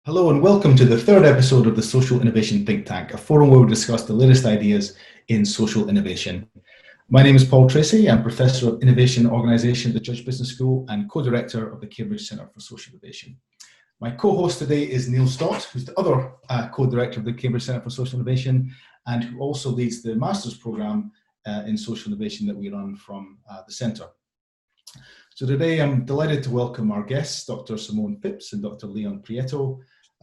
Hello and welcome to the third episode of the Social Innovation Think Tank, a forum where we discuss the latest ideas in social innovation. My name is Paul Tracy. I'm Professor of Innovation Organisation at the Judge Business School and co-director of the Cambridge Centre for Social Innovation. My co-host today is Neil Stott, who's the other co-director of the Cambridge Centre for Social Innovation and who also leads the Master's Programme in Social Innovation that we run from the Centre. So today I'm delighted to welcome our guests, Dr. Simone Phipps and Dr. Leon Prieto.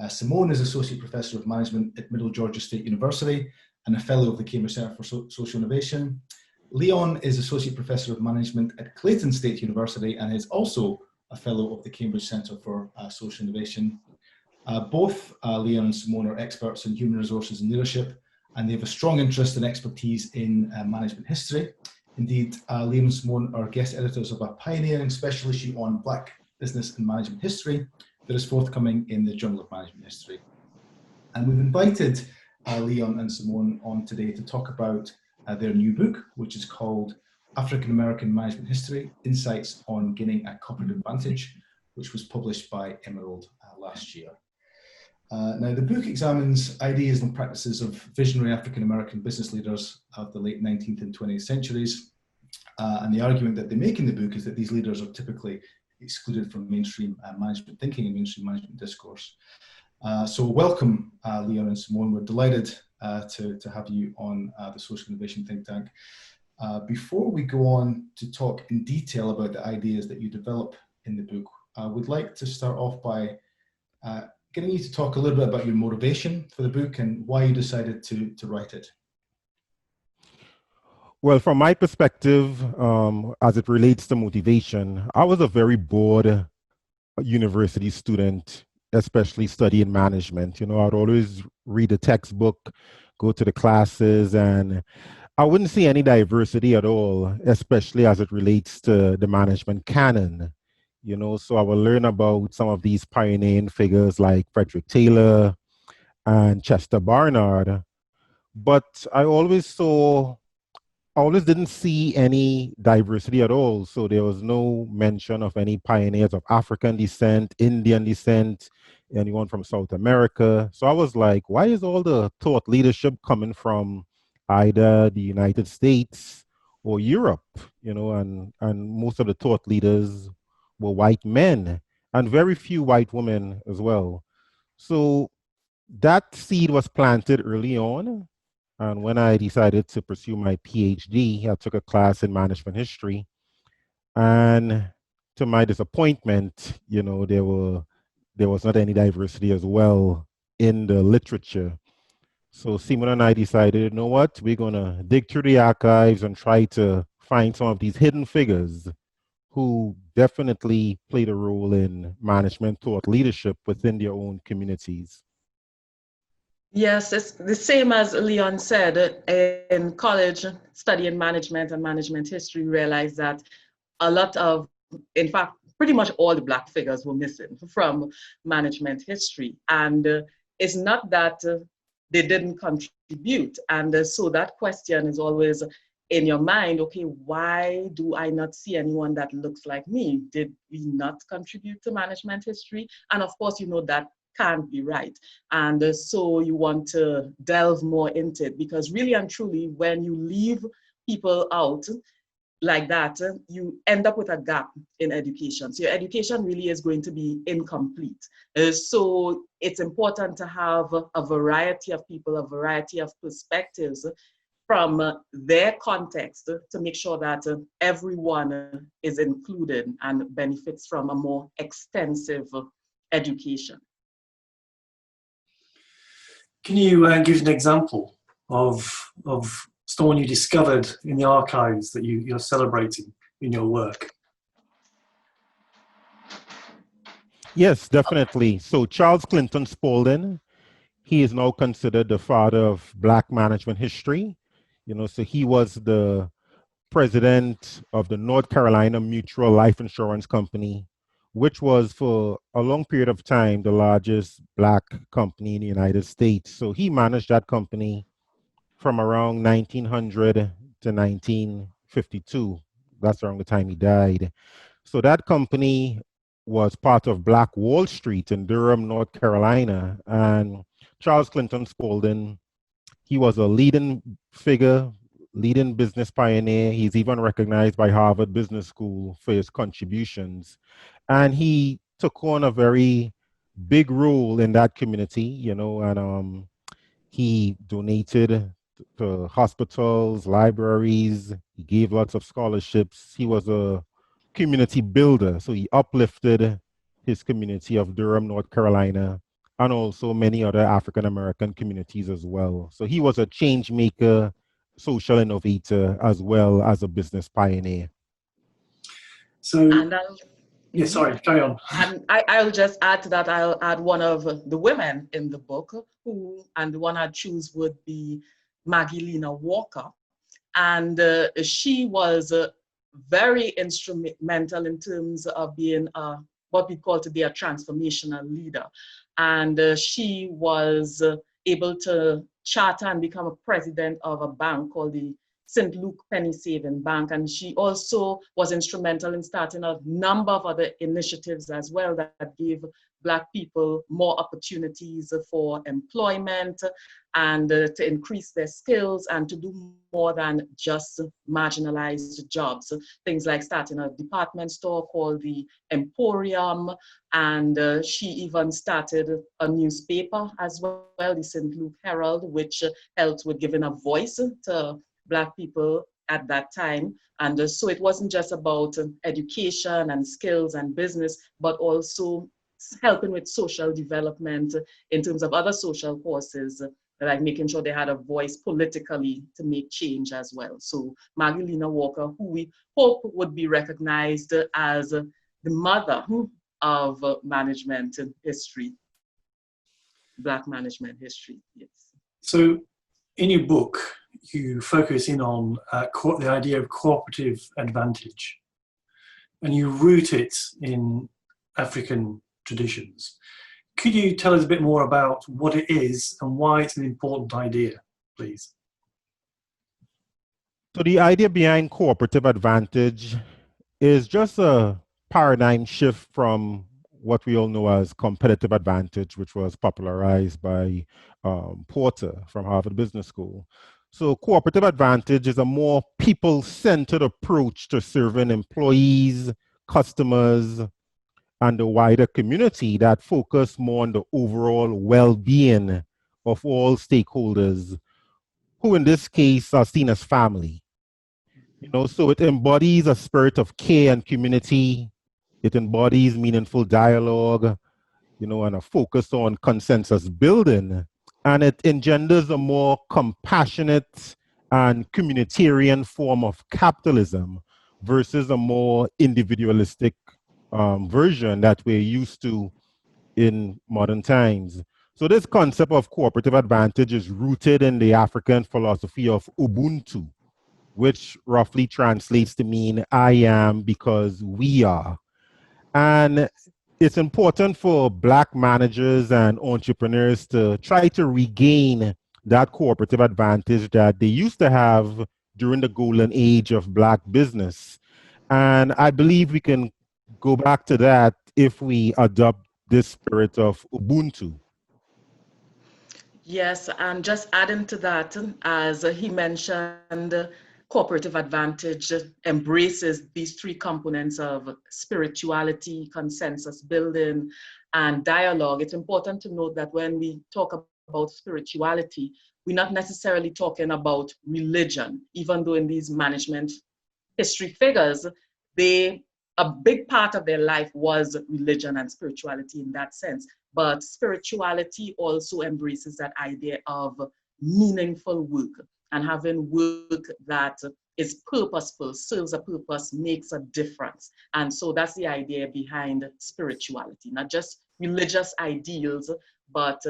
Simone is Associate Professor of Management at Middle Georgia State University and a Fellow of the Cambridge Centre for Social Innovation. Leon is Associate Professor of Management at Clayton State University and is also a Fellow of the Cambridge Centre for Social Innovation. Both Leon and Simone are experts in human resources and leadership, and they have a strong interest and expertise in management history. Indeed, Leon and Simone are guest editors of a pioneering special issue on Black business and management history that is forthcoming in the Journal of Management History. And we've invited Leon and Simone on today to talk about their new book, which is called African American Management History, Insights on Gaining a Cooperative Advantage, which was published by Emerald last year. Now, the book examines ideas and practices of visionary African American business leaders of the late 19th and 20th centuries. And the argument that they make in the book is that these leaders are typically excluded from mainstream management thinking and mainstream management discourse. So welcome, Leon and Simone. We're delighted to have you on the Social Innovation Think Tank. Before we go on to talk in detail about the ideas that you develop in the book, I would like to start off by getting you to talk a little bit about your motivation for the book and why you decided to write it. Well, from my perspective, as it relates to motivation, I was a very bored university student, especially studying management. You know, I'd always read a textbook, go to the classes, and I wouldn't see any diversity at all, especially as it relates to the management canon. You know, so I will learn about some of these pioneering figures like Frederick Taylor and Chester Barnard, but I always didn't see any diversity at all. So there was no mention of any pioneers of African descent, Indian descent, anyone from South America. So I was like, why is all the thought leadership coming from either the United States or Europe? You know, and most of the thought leaders were white men and very few white women as well. So that seed was planted early on. And when I decided to pursue my PhD, I took a class in management history. And to my disappointment, you know, there was not any diversity as well in the literature. So Simon and I decided, you know what, we're gonna dig through the archives and try to find some of these hidden figures who definitely played a role in management thought leadership within their own communities. Yes, it's the same as Leon said. In college, studying management and management history, realized that a lot of, in fact, pretty much all the Black figures were missing from management history. And it's not that they didn't contribute. And so that question is always in your mind, okay, why do I not see anyone that looks like me? Did we not contribute to management history? And of course, you know that can't be right. And so you want to delve more into it, because really and truly, when you leave people out like that, you end up with a gap in education. So your education really is going to be incomplete. So it's important to have a variety of people, a variety of perspectives from their context to make sure that everyone is included and benefits from a more extensive education. Can you give an example of someone you discovered in the archives that you're celebrating in your work? Yes, definitely. So Charles Clinton Spaulding, he is now considered the father of Black management history. You know, so he was the president of the North Carolina Mutual Life Insurance Company, which was for a long period of time the largest Black company in the United States. So he managed that company from around 1900 to 1952. That's around the time he died. So that company was part of Black Wall Street in Durham, North Carolina. And Charles Clinton Spaulding, he was a leading figure, leading business pioneer. He's even recognized by Harvard Business School for his contributions. And he took on a very big role in that community, you know, and he donated to hospitals, libraries. He gave lots of scholarships. He was a community builder. So he uplifted his community of Durham, North Carolina, and also many other African American communities as well. So he was a change maker, social innovator, as well as a business pioneer. So, And yeah, sorry, carry on. And I'll just add to that, I'll add one of the women in the book and the one I'd choose would be Maggie Lena Walker. And she was very instrumental in terms of being what we call today a transformational leader. And she was able to charter and become a president of a bank called the St. Luke Penny Saving Bank. And she also was instrumental in starting a number of other initiatives as well that gave Black people more opportunities for employment and to increase their skills and to do more than just marginalized jobs. Things like starting a department store called the Emporium, and she even started a newspaper as well, the St. Luke Herald, which helped with giving a voice to Black people at that time. And so it wasn't just about education and skills and business, but also helping with social development in terms of other social causes, like making sure they had a voice politically to make change as well. So Maggie Lena Walker, who we hope would be recognized as the mother of management history, Black management history, yes. So in your book, you focus in on the idea of cooperative advantage, and you root it in African traditions. Could you tell us a bit more about what it is and why it's an important idea, please? So the idea behind cooperative advantage is just a paradigm shift from what we all know as competitive advantage, which was popularized by Porter from Harvard Business School. So cooperative advantage is a more people-centered approach to serving employees, customers, and the wider community that focus more on the overall well-being of all stakeholders, who in this case are seen as family. You know, so it embodies a spirit of care and community. It embodies meaningful dialogue, you know, and a focus on consensus building. And it engenders a more compassionate and communitarian form of capitalism versus a more individualistic version that we're used to in modern times. So this concept of cooperative advantage is rooted in the African philosophy of Ubuntu, which roughly translates to mean I am because we are. And it's important for Black managers and entrepreneurs to try to regain that cooperative advantage that they used to have during the golden age of Black business. And I believe we can go back to that if we adopt this spirit of Ubuntu. Yes, and just adding to that, as he mentioned, cooperative advantage embraces these three components of spirituality, consensus building, and dialogue. It's important to note that when we talk about spirituality, we're not necessarily talking about religion, even though in these management history figures, a big part of their life was religion and spirituality in that sense. But spirituality also embraces that idea of meaningful work and having work that is purposeful, serves a purpose, makes a difference. And so that's the idea behind spirituality, not just religious ideals, but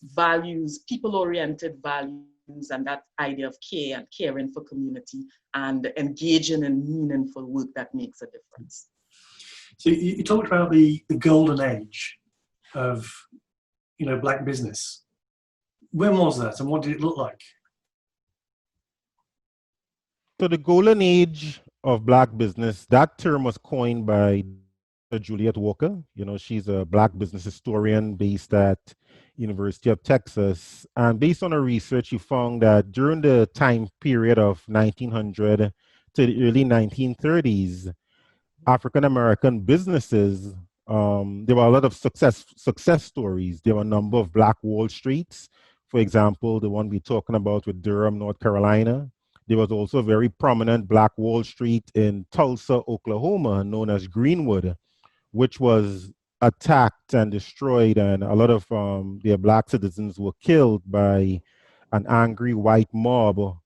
values, people-oriented values, and that idea of care and caring for community and engaging in meaningful work that makes a difference. So you talked about the golden age of, you know, Black business. When was that and what did it look like? So the golden age of Black business, that term was coined by Juliet Walker. She's a Black business historian based at University of Texas. And based on her research, she found that during the time period of 1900 to the early 1930s, African American businesses, there were a lot of success stories. There were a number of Black Wall Streets. For example, the one we're talking about with Durham, North Carolina. There was also a very prominent Black Wall Street in Tulsa, Oklahoma, known as Greenwood, which was attacked and destroyed, and a lot of their Black citizens were killed by an angry white mob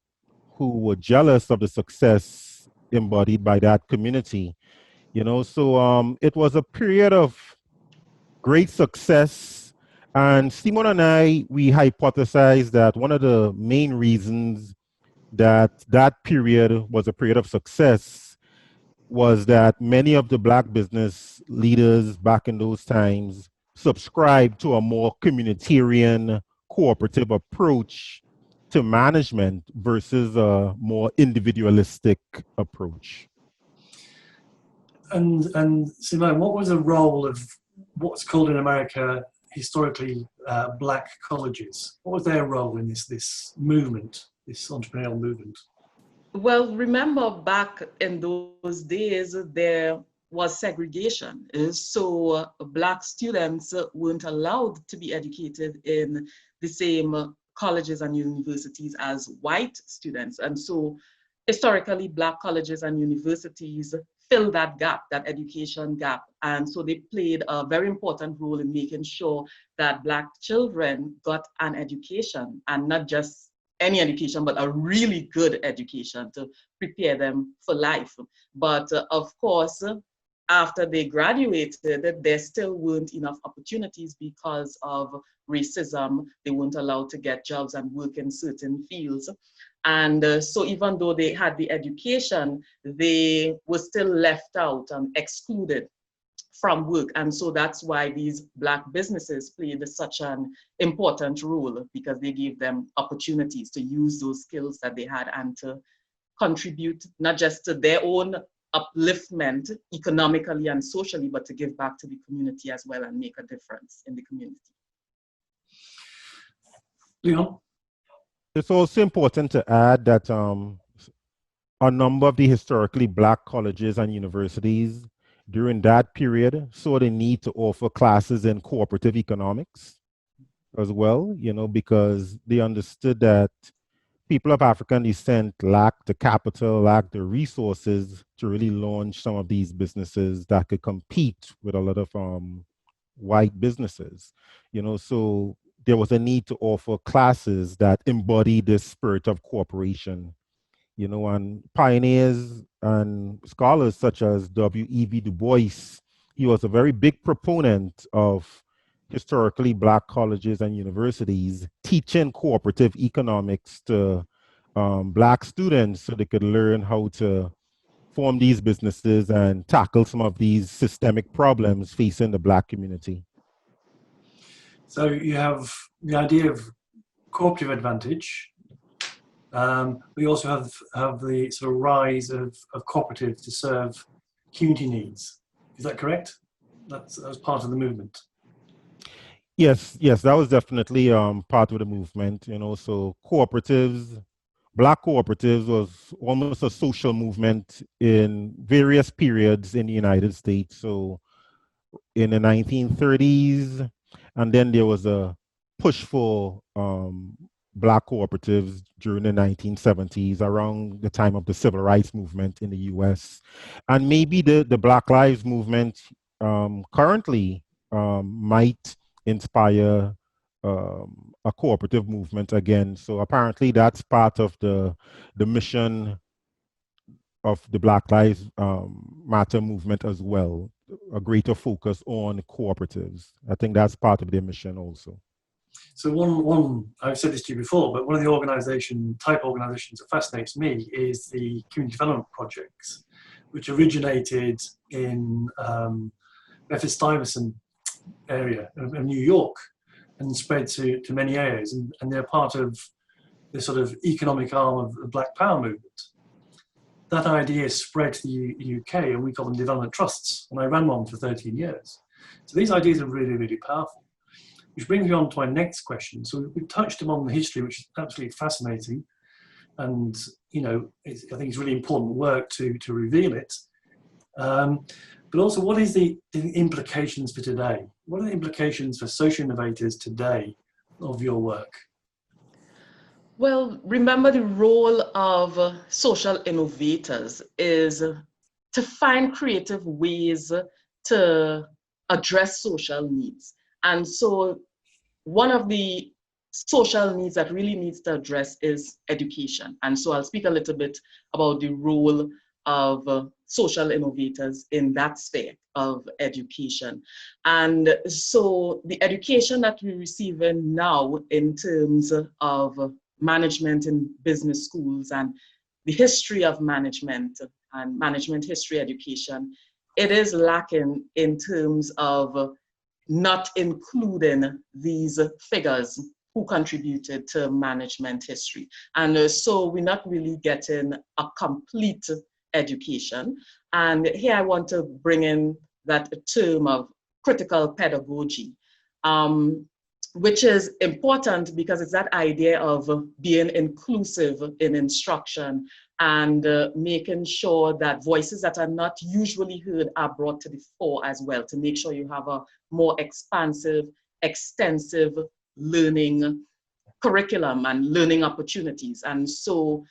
who were jealous of the success embodied by that community. So it was a period of great success. And Simone and I, we hypothesized that one of the main reasons that that period was a period of success was that many of the Black business leaders back in those times subscribed to a more communitarian, cooperative approach to management versus a more individualistic approach. And Simone, what was the role of what's called in America historically Black colleges? What was their role in this movement, this entrepreneurial movement? Well, remember back in those days, there was segregation. So Black students weren't allowed to be educated in the same colleges and universities as white students. And so historically, Black colleges and universities filled that gap, that education gap. And so they played a very important role in making sure that Black children got an education, and not just any education, but a really good education to prepare them for life. But of course, after they graduated, there still weren't enough opportunities because of racism. They weren't allowed to get jobs and work in certain fields. And so even though they had the education, they were still left out and excluded from work. And so that's why these Black businesses played such an important role, because they gave them opportunities to use those skills that they had and to contribute not just to their own upliftment economically and socially, but to give back to the community as well and make a difference in the community. Leon? It's also important to add that a number of the historically Black colleges and universities during that period saw the need to offer classes in cooperative economics as well, because they understood that people of African descent lacked the capital, lacked the resources to really launch some of these businesses that could compete with a lot of white businesses. So there was a need to offer classes that embody this spirit of cooperation. And pioneers and scholars such as W.E.B. Du Bois, he was a very big proponent of historically Black colleges and universities teaching cooperative economics to Black students so they could learn how to form these businesses and tackle some of these systemic problems facing the Black community. So you have the idea of cooperative advantage. We also have the sort of rise of cooperatives to serve community needs. Is that correct? That was part of the movement. Yes, that was definitely part of the movement. So cooperatives, Black cooperatives was almost a social movement in various periods in the United States. So in the 1930s, and then there was a push for Black cooperatives during the 1970s, around the time of the Civil Rights Movement in the US. And maybe the Black Lives Movement currently might inspire a cooperative movement again. So apparently that's part of the mission of the Black Lives Matter movement as well, a greater focus on cooperatives. I think that's part of their mission also. So one I've said this to you before, but one of the type organizations that fascinates me is the community development projects, which originated in Memphis-Stuyvesant area of New York and spread to many areas, and they're part of the sort of economic arm of the Black Power movement. that idea spread to the UK, and we call them development trusts, and I ran one for 13 years. So these ideas are really, really powerful. Which brings me on to my next question. So we've touched upon the history, which is absolutely fascinating, and I think it's really important work to reveal it. But also, what is the implications for today? What are the implications for social innovators today of your work? Well, remember the role of social innovators is to find creative ways to address social needs. And so one of the social needs that really needs to address is education. And so I'll speak a little bit about the role of social innovators in that sphere of education. And so the education that we're receiving now in terms of management in business schools and the history of management and management history education, it is lacking in terms of not including these figures who contributed to management history. And so we're not really getting a complete education. And here I want to bring in that term of critical pedagogy, which is important because it's that idea of being inclusive in instruction and making sure that voices that are not usually heard are brought to the fore as well, to make sure you have a more expansive, extensive learning curriculum and learning opportunities. And so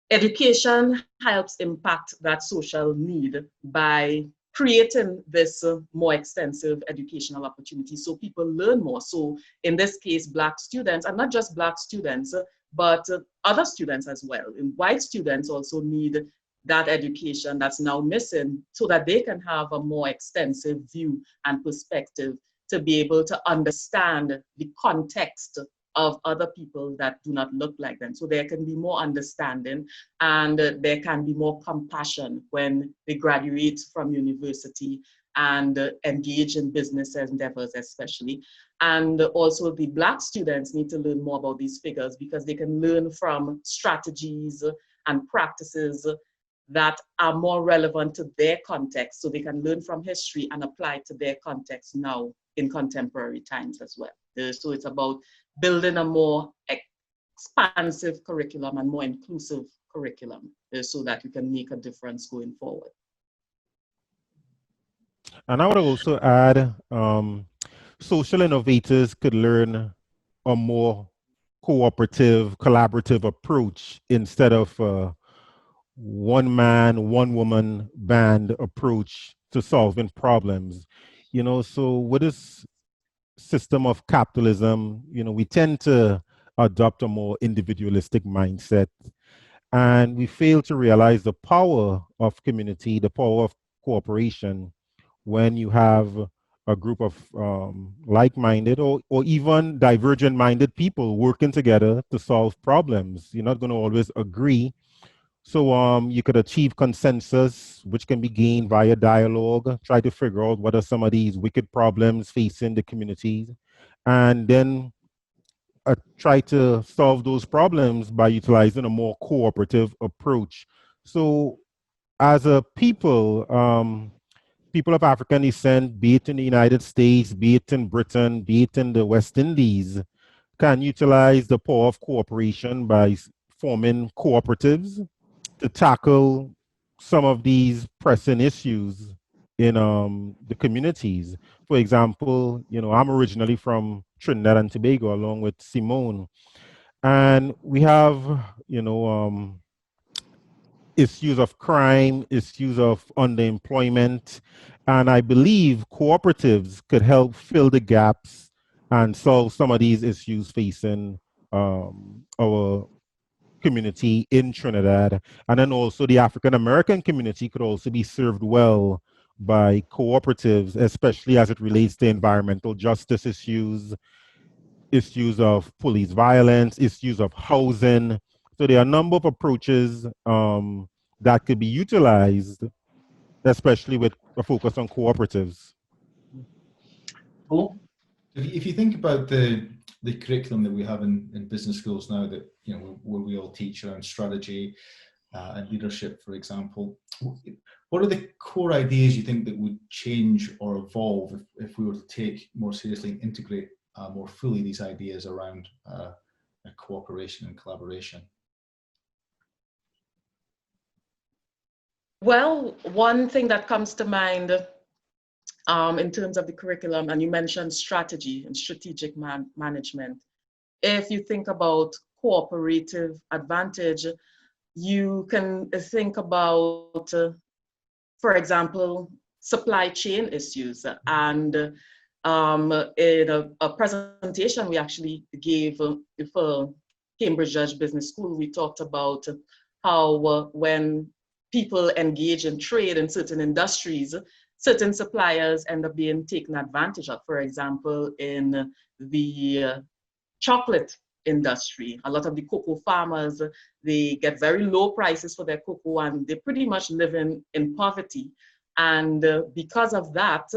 education helps impact that social need by creating this more extensive educational opportunity so people learn more. So in this case, Black students, and not just Black students, but other students as well. And white students also need that education that's now missing so that they can have a more extensive view and perspective to be able to understand the context of other people that do not look like them. So there can be more understanding and there can be more compassion when they graduate from university and engage in business endeavors especially. And also the Black students need to learn more about these figures because they can learn from strategies and practices that are more relevant to their context. So they can learn from history and apply it to their context now in contemporary times as well. So it's about building a more expansive curriculum and more inclusive curriculum so that we can make a difference going forward. And I would also add, social innovators could learn a more cooperative, collaborative approach instead of one man, one woman band approach to solving problems. So with this system of capitalism, we tend to adopt a more individualistic mindset, and we fail to realize the power of community, the power of cooperation when you have a group of like-minded or even divergent-minded people working together to solve problems. You're not going to always agree. So you could achieve consensus, which can be gained via dialogue, try to figure out what are some of these wicked problems facing the communities, and then try to solve those problems by utilizing a more cooperative approach. So as a people, people of African descent, be it in the United States, be it in Britain, be it in the West Indies, can utilize the power of cooperation by forming cooperatives to tackle some of these pressing issues in the communities. For example, I'm originally from Trinidad and Tobago along with Simone, and we have, issues of crime, issues of underemployment, and I believe cooperatives could help fill the gaps and solve some of these issues facing our community in Trinidad. And then also the African American community could also be served well by cooperatives, especially as it relates to environmental justice issues, issues of police violence, issues of housing. So there are a number of approaches that could be utilized, especially with a focus on cooperatives. Paul? If you think about the curriculum that we have in business schools now, that where we all teach around strategy, and leadership, for example. What are the core ideas you think that would change or evolve if we were to take more seriously and integrate more fully these ideas around cooperation and collaboration? Well, one thing that comes to mind in terms of the curriculum, and you mentioned strategy and strategic management. If you think about cooperative advantage, you can think about, for example, supply chain issues. And in a presentation we actually gave for Cambridge Judge Business School, we talked about how when people engage in trade in certain industries, certain suppliers end up being taken advantage of. For example, in the chocolate industry, a lot of the cocoa farmers, they get very low prices for their cocoa and they pretty much live in poverty. And because of that,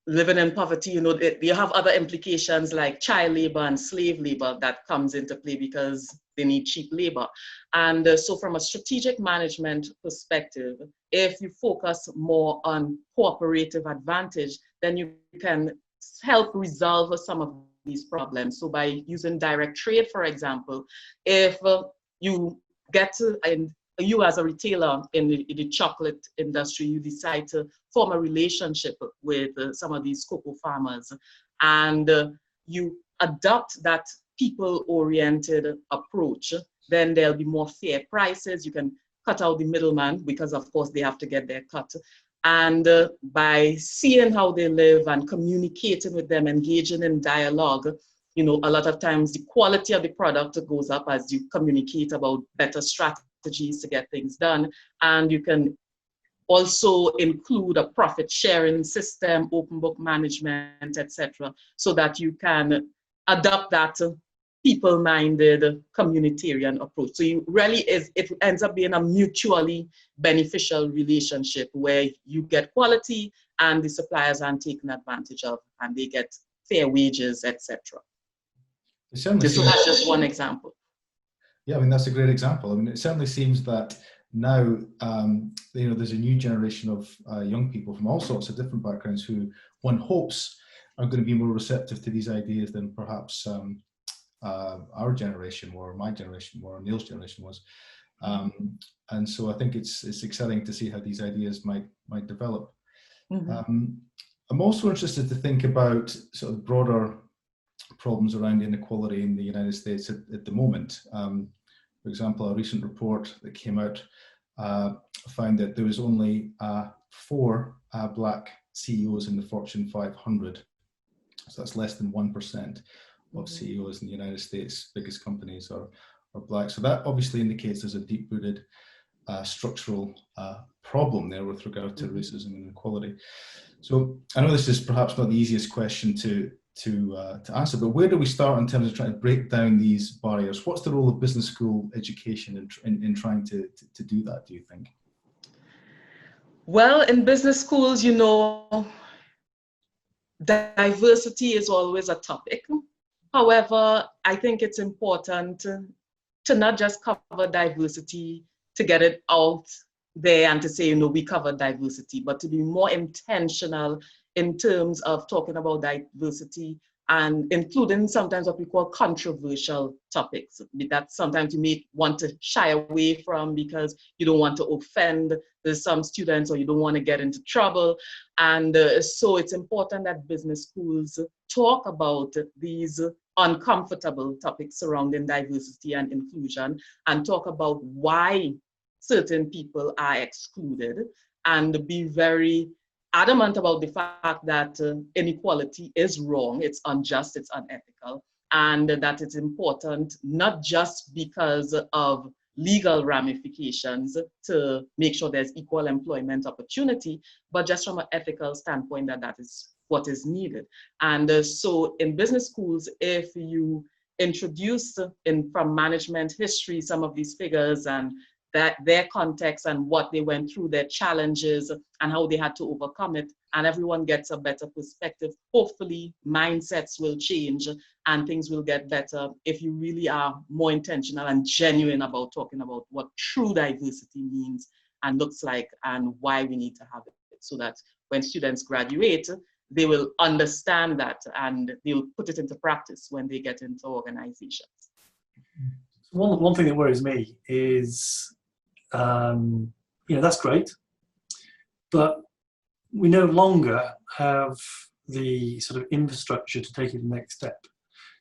living in poverty, you have other implications like child labor and slave labor that comes into play because they need cheap labor. And so from a strategic management perspective, if you focus more on cooperative advantage, then you can help resolve some of these problems. So by using direct trade, for example, if you get to, and you as a retailer in the chocolate industry, you decide to form a relationship with some of these cocoa farmers, and you adopt that people-oriented approach, then there'll be more fair prices. You can cut out the middleman because, of course, they have to get their cut. And by seeing how they live and communicating with them, engaging in dialogue, a lot of times the quality of the product goes up as you communicate about better strategies to get things done. And you can also include a profit sharing system, open book management, etc., so that you can adopt that people-minded communitarian approach. So it ends up being a mutually beneficial relationship where you get quality and the suppliers aren't taken advantage of and they get fair wages, etc. So that's just one example. Yeah, I mean, that's a great example. I mean, it certainly seems that now, there's a new generation of young people from all sorts of different backgrounds who one hopes are going to be more receptive to these ideas than perhaps our generation or my generation or Neil's generation was. And so I think it's exciting to see how these ideas might develop. Mm-hmm. I'm also interested to think about sort of broader problems around inequality in the United States at the moment. For example, a recent report that came out found that there was only 4 black CEOs in the Fortune 500. So that's less than 1% of CEOs in the United States. Biggest companies are black. So that obviously indicates there's a deep-rooted structural problem there with regard to racism and inequality. So I know this is perhaps not the easiest question to answer, but where do we start in terms of trying to break down these barriers? What's the role of business school education in trying to do that, do you think? Well, in business schools, diversity is always a topic. However, I think it's important to not just cover diversity to get it out there and to say, we cover diversity, but to be more intentional in terms of talking about diversity and including sometimes what we call controversial topics that sometimes you may want to shy away from because you don't want to offend some students or you don't want to get into trouble. And so it's important that business schools talk about these uncomfortable topics surrounding diversity and inclusion and talk about why certain people are excluded and be very adamant about the fact that inequality is wrong, it's unjust, it's unethical, and that it's important not just because of legal ramifications to make sure there's equal employment opportunity, but just from an ethical standpoint that is what is needed. And so in business schools, if you introduce from management history some of these figures and that their context and what they went through, their challenges, and how they had to overcome it, and everyone gets a better perspective. Hopefully, mindsets will change and things will get better if you really are more intentional and genuine about talking about what true diversity means and looks like and why we need to have it, so that when students graduate, they will understand that and they will put it into practice when they get into organizations. One thing that worries me is, that's great, but we no longer have the sort of infrastructure to take it to the next step.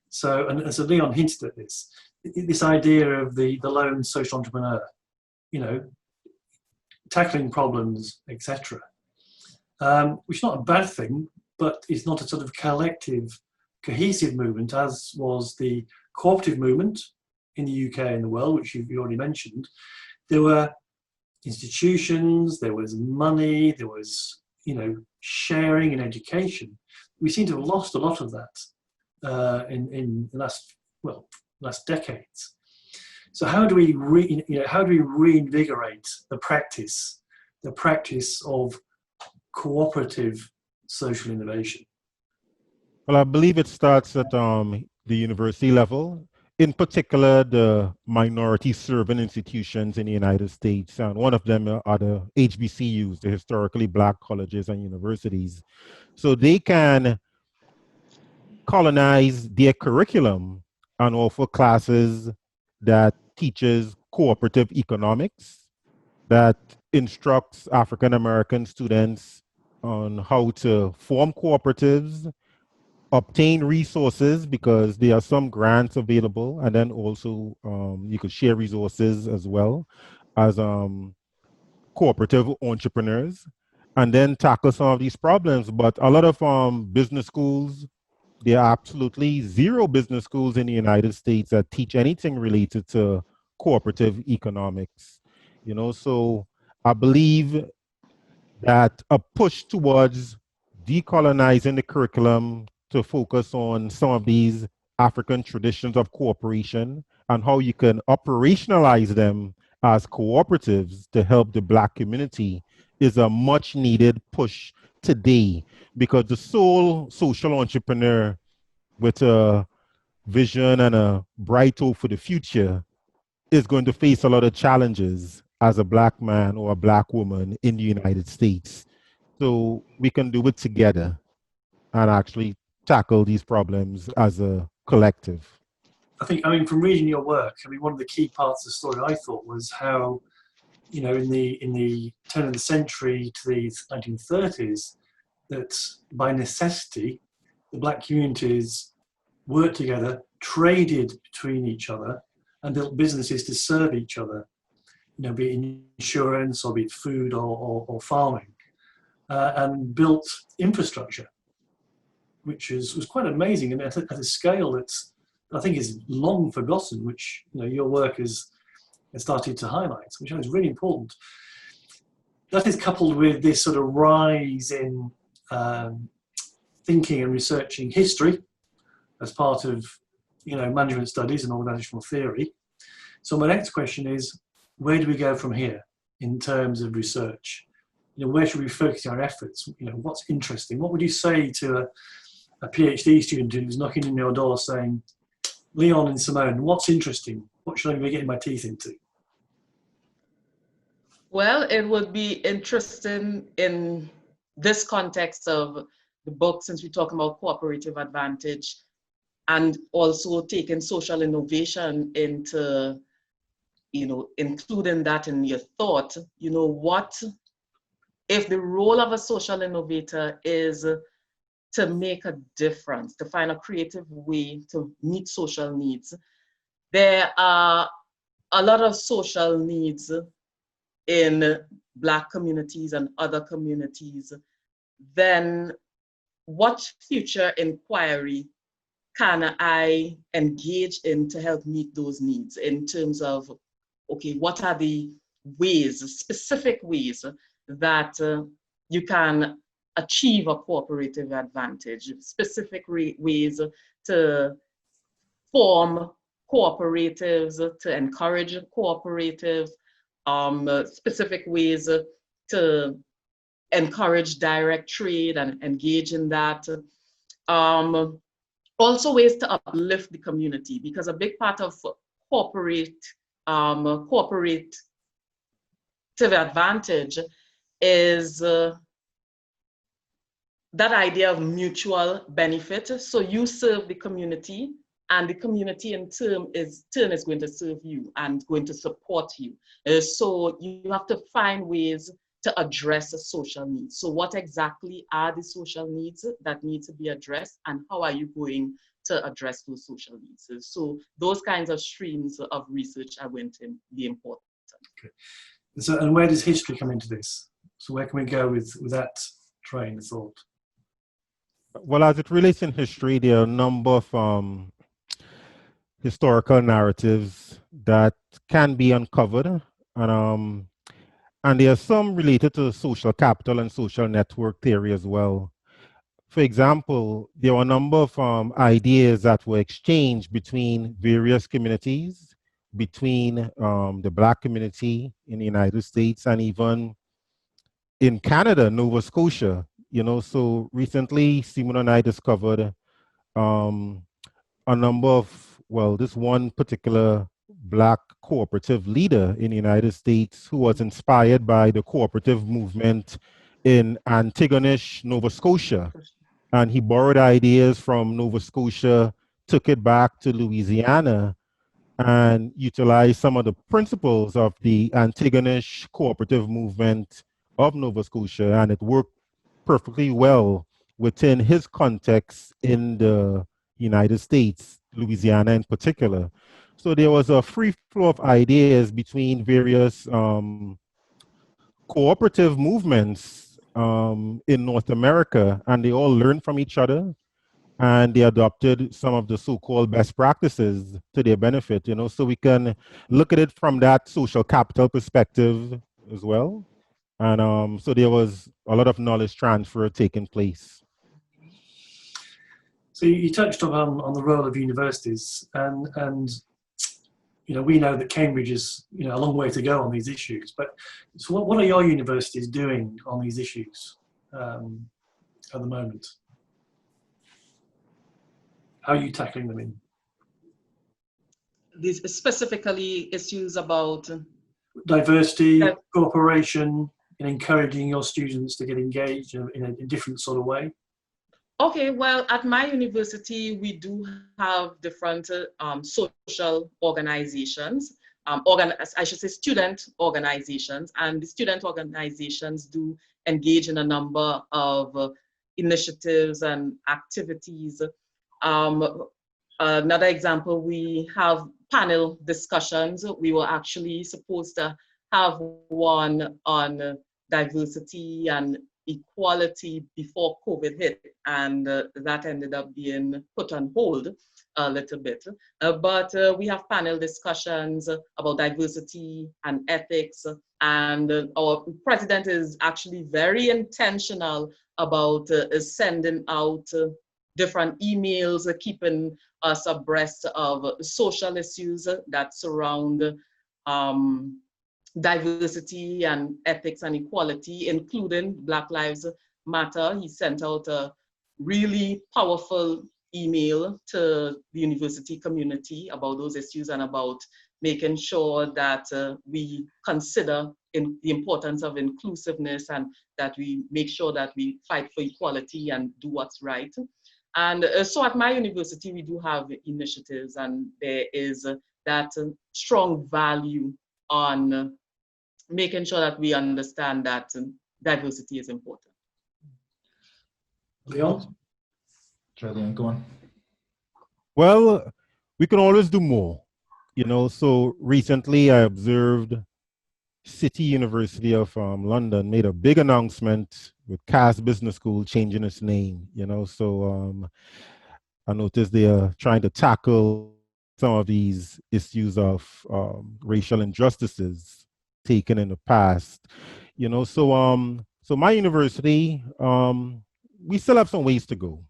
So, and so Leon hinted at this idea of the lone social entrepreneur, tackling problems, etc. Which is not a bad thing, but it's not a sort of collective, cohesive movement, as was the cooperative movement in the UK and the world, which you already mentioned. There were institutions, there was money, there was, sharing and education. We seem to have lost a lot of that in the last decades. So how do we reinvigorate the practice of cooperative social innovation? Well, I believe it starts at the university level, in particular the minority serving institutions in the United States. And one of them are the HBCUs, the historically black colleges and universities. So they can colonize their curriculum and offer classes that teaches cooperative economics, that instructs African American students on how to form cooperatives, obtain resources, because there are some grants available, and then also you could share resources as well as cooperative entrepreneurs, and then tackle some of these problems. But a lot of business schools, there are absolutely zero business schools in the United States that teach anything related to cooperative economics. So I believe that a push towards decolonizing the curriculum to focus on some of these African traditions of cooperation and how you can operationalize them as cooperatives to help the Black community is a much needed push today, because the sole social entrepreneur with a vision and a bright hope for the future is going to face a lot of challenges as a Black man or a Black woman in the United States. So we can do it together and actually tackle these problems as a collective. From reading your work, one of the key parts of the story I thought was how, in the turn of the century to the 1930s, that by necessity, the Black communities worked together, traded between each other, and built businesses to serve each other, be it insurance or be it food or farming, and built infrastructure, which was quite amazing, and at a scale that's, I think, is long forgotten, which your work has started to highlight, which I think is really important. That is coupled with this sort of rise in thinking and researching history as part of management studies and organizational theory. So my next question is, where do we go from here in terms of research? Where should we focus our efforts? What's interesting? What would you say to a PhD student who's knocking on your door saying, Leon and Simone, what's interesting? What should I be getting my teeth into? Well, it would be interesting in this context of the book, since we're talking about Cooperative Advantage, and also taking social innovation into, including that in your thought. What if the role of a social innovator is to make a difference, to find a creative way to meet social needs? There are a lot of social needs in Black communities and other communities. Then what future inquiry can I engage in to help meet those needs, in terms of, okay, what are the ways, specific ways that you can achieve a cooperative advantage, specific ways to form cooperatives, to encourage cooperatives, specific ways to encourage direct trade and engage in that. Also ways to uplift the community, because a big part of cooperative advantage is that idea of mutual benefit. So you serve the community, and the community in turn is going to serve you and going to support you. So you have to find ways to address the social needs. So what exactly are the social needs that need to be addressed, and how are you going to address those social needs? So those kinds of streams of research are going to be important. Okay. So, and where does history come into this? So where can we go with that train of thought? Well, as it relates in history, there are a number of historical narratives that can be uncovered, and there are some related to social capital and social network theory as well. For example, there were a number of ideas that were exchanged between various communities, between the Black community in the United States and even in Canada, Nova Scotia. So recently, Simone and I discovered a number of, well, this one particular Black cooperative leader in the United States who was inspired by the cooperative movement in Antigonish, Nova Scotia. And he borrowed ideas from Nova Scotia, took it back to Louisiana, and utilized some of the principles of the Antigonish cooperative movement of Nova Scotia, and it worked perfectly well within his context in the United States, Louisiana in particular. So there was a free flow of ideas between various cooperative movements in North America, and they all learned from each other, and they adopted some of the so-called best practices to their benefit, so we can look at it from that social capital perspective as well. And so there was a lot of knowledge transfer taking place. So you touched on the role of universities, and we know that Cambridge is a long way to go on these issues. But so what are your universities doing on these issues at the moment? How are you tackling them in? These specifically issues about diversity, cooperation, and encouraging your students to get engaged in a different sort of way? Okay, well, at my university, we do have different social organizations, I should say student organizations, and the student organizations do engage in a number of initiatives and activities. Another example, we have panel discussions. We were actually supposed to have one on diversity and equality before COVID hit, and that ended up being put on hold a little bit. But we have panel discussions about diversity and ethics, and our president is actually very intentional about sending out different emails, keeping us abreast of social issues that surround diversity and ethics and equality, including Black Lives Matter. He sent out a really powerful email to the university community about those issues and about making sure that we consider the importance of inclusiveness, and that we make sure that we fight for equality and do what's right. And so at my university, we do have initiatives, and there is that strong value on making sure that we understand that diversity is important. Leon? Try Leon, go on. Well, we can always do more, so recently I observed City University of London made a big announcement with Cass Business School changing its name, so I noticed they are trying to tackle some of these issues of racial injustices taken in the past, so my university, we still have some ways to go.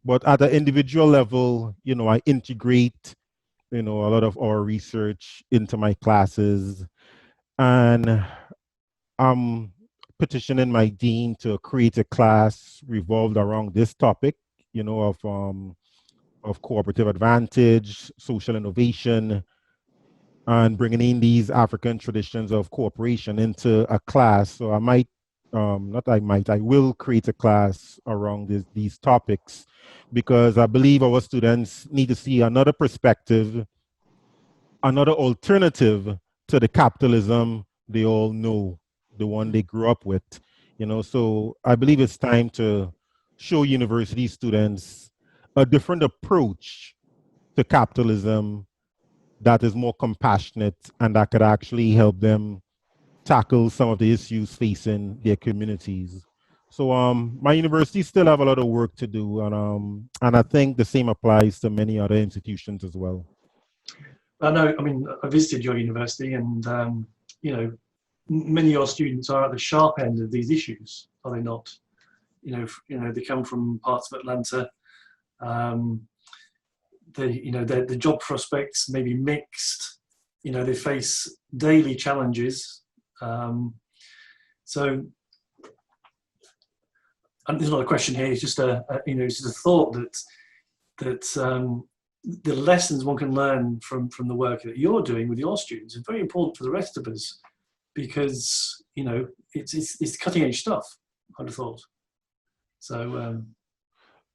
But at the individual level, I integrate a lot of our research into my classes, and I'm petitioning my dean to create a class revolved around this topic, of cooperative advantage, social innovation, and bringing in these African traditions of cooperation into a class. So I might, I will create a class around these topics, because I believe our students need to see another perspective, another alternative to the capitalism they all know, the one they grew up with. So I believe it's time to show university students a different approach to capitalism that is more compassionate and that could actually help them tackle some of the issues facing their communities. So my university still have a lot of work to do, and I think the same applies to many other institutions as well. I know, I mean, I visited your university, and you know, many of your students are at the sharp end of these issues, are they not? They come from parts of Atlanta. The job prospects may be mixed. They face daily challenges. So, and there's not a question here. It's just it's just a thought that the lessons one can learn from the work that you're doing with your students is very important for the rest of us, because it's cutting edge stuff, I'd have thought. So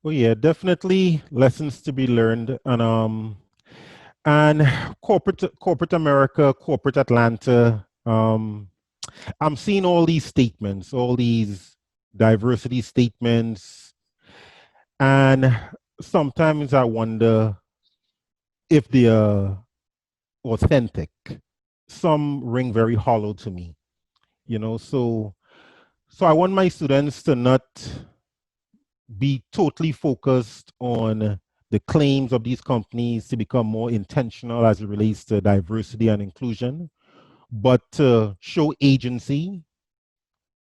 well, yeah, definitely lessons to be learned, and corporate America, corporate Atlanta. I'm seeing all these statements, all these diversity statements, and sometimes I wonder if they are authentic. Some ring very hollow to me, So I want my students to not be totally focused on the claims of these companies to become more intentional as it relates to diversity and inclusion, but to show agency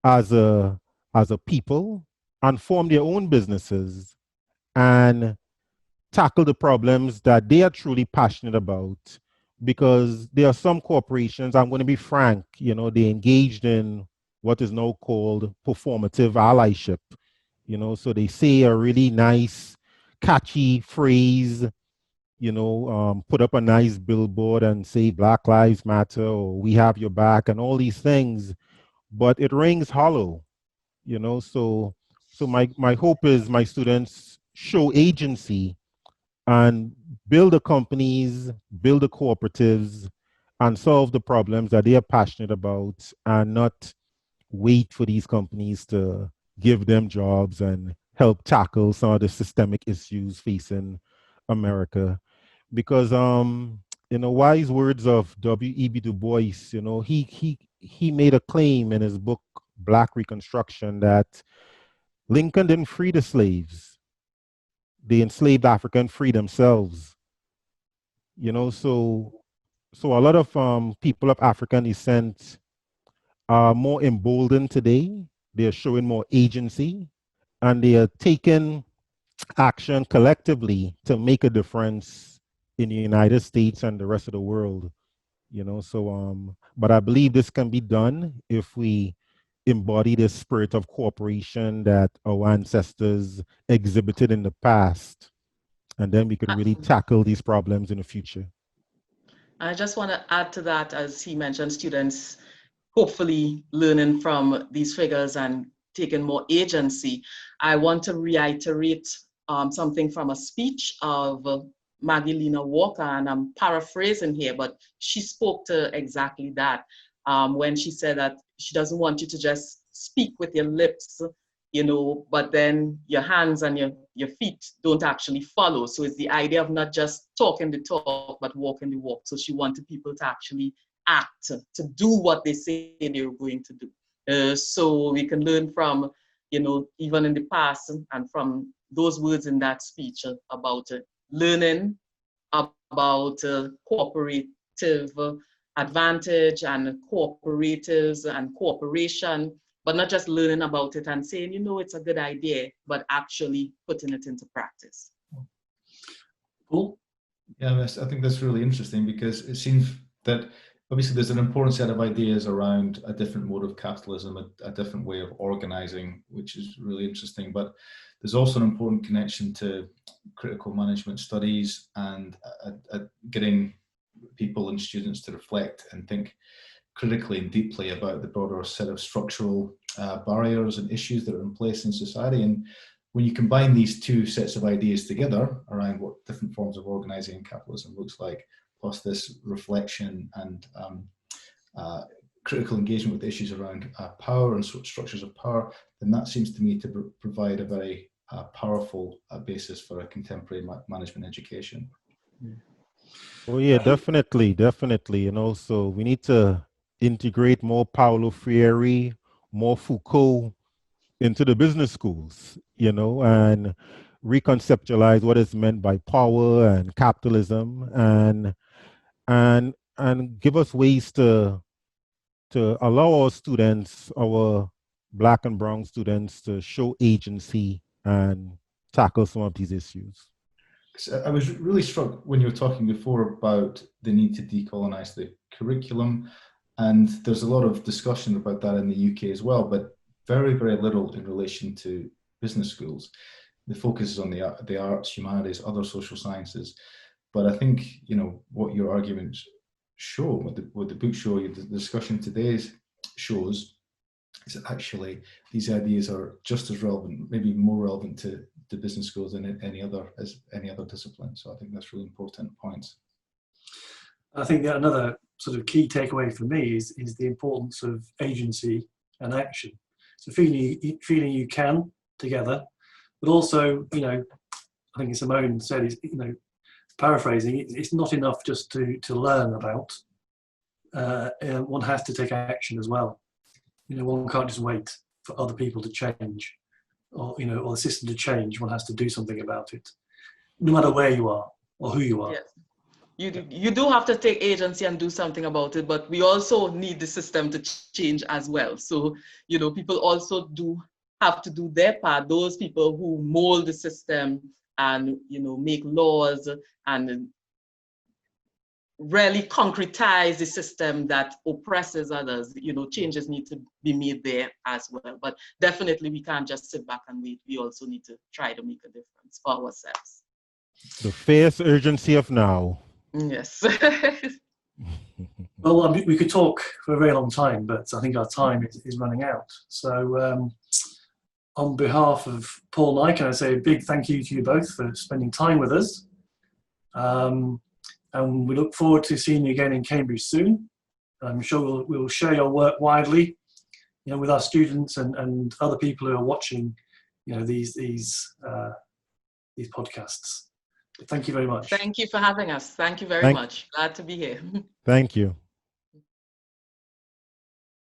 as a people and form their own businesses and tackle the problems that they are truly passionate about. Because there are some corporations, I'm going to be frank, they engaged in what is now called performative allyship. So they say a really nice, catchy phrase, put up a nice billboard and say Black Lives Matter or we have your back and all these things, but it rings hollow, So my hope is my students show agency and build the companies, build the cooperatives, and solve the problems that they are passionate about, and not wait for these companies to give them jobs and help tackle some of the systemic issues facing America. Because wise words of W.E.B. Du Bois, he made a claim in his book Black Reconstruction that Lincoln didn't free the slaves. They enslaved Africa and freed themselves. So a lot of people of African descent are more emboldened today. They are showing more agency, and they are taking action collectively to make a difference in the United States and the rest of the world. But I believe this can be done if we embody the spirit of cooperation that our ancestors exhibited in the past, and then we could really tackle these problems in the future. I just want to add to that, as he mentioned, students hopefully learning from these figures and taking more agency. I want to reiterate something from a speech of Magdalena Walker, and I'm paraphrasing here, but she spoke to exactly that when she said that she doesn't want you to just speak with your lips, but then your hands and your feet don't actually follow. So it's the idea of not just talking the talk, but walking the walk. So she wanted people to actually act, to do what they say they're going to do. So we can learn from, even in the past and from those words in that speech about learning about cooperative advantage and cooperatives and cooperation, but not just learning about it and saying, it's a good idea, but actually putting it into practice. Paul? Yeah, I think that's really interesting, because it seems that obviously there's an important set of ideas around a different mode of capitalism, a different way of organizing, which is really interesting. But there's also an important connection to critical management studies and getting people and students to reflect and think critically and deeply about the broader set of structural barriers and issues that are in place in society. And when you combine these two sets of ideas together around what different forms of organizing capitalism looks like, plus this reflection and critical engagement with issues around power and structures of power, then that seems to me to provide a very powerful basis for a contemporary management education. Oh yeah, definitely, definitely. And also we need to integrate more Paulo Freire, more Foucault into the business schools, and reconceptualize what is meant by power and capitalism, and give us ways to allow our students, our Black and brown students, to show agency and tackle some of these issues. I was really struck when you were talking before about the need to decolonize the curriculum, and there's a lot of discussion about that in the UK as well, but very, very little in relation to business schools. The focus is on the arts, humanities, other social sciences. But I think, what your arguments show, what the book show, the discussion today shows, is that actually these ideas are just as relevant, maybe more relevant to the business schools than any other discipline. So I think that's really important points. I think that another sort of key takeaway for me is the importance of agency and action. So feeling you can together, but also, I think Simone said, paraphrasing, it's not enough just to learn about. One has to take action as well. One can't just wait for other people to change, or the system to change. One has to do something about it, no matter where you are or who you are. Yes. You do have to take agency and do something about it, but we also need the system to change as well. So, people also do have to do their part. Those people who mold the system and, make laws and really concretize the system that oppresses others, changes need to be made there as well. But definitely we can't just sit back and wait. We also need to try to make a difference for ourselves. The fierce urgency of now. Yes. Well, we could talk for a very long time, but I think our time is running out. So on behalf of Paul and I, can I say a big thank you to you both for spending time with us. And we look forward to seeing you again in Cambridge soon. I'm sure we'll share your work widely, with our students and other people who are watching, these podcasts. Thank you very much. Thank you for having us. Thank you very much. Glad to be here. Thank you.